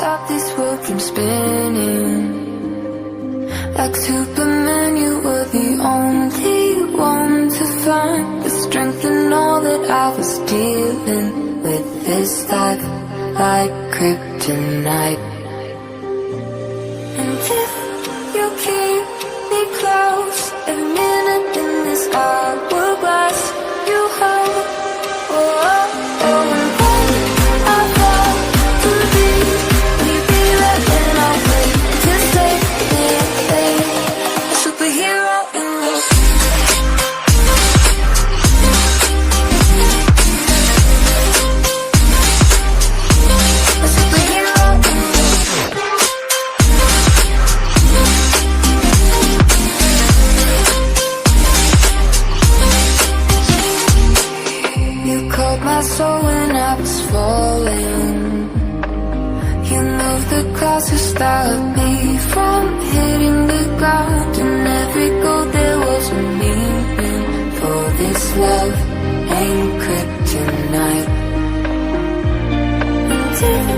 stop this world from spinning. Like Superman, you were the only one to find the strength in all that I was dealing with. This life like kryptonite. And if you keep me close, every minute in this hourglass you hold. Oh, oh, oh. And when I fall to leave, will you be there when I wait to save me? A superhero in love. A superhero in love. You caught my soul when I was falling. You moved the clouds to stop me from hitting the ground. And every goal there was a meaning. For this love ain't kryptonite. And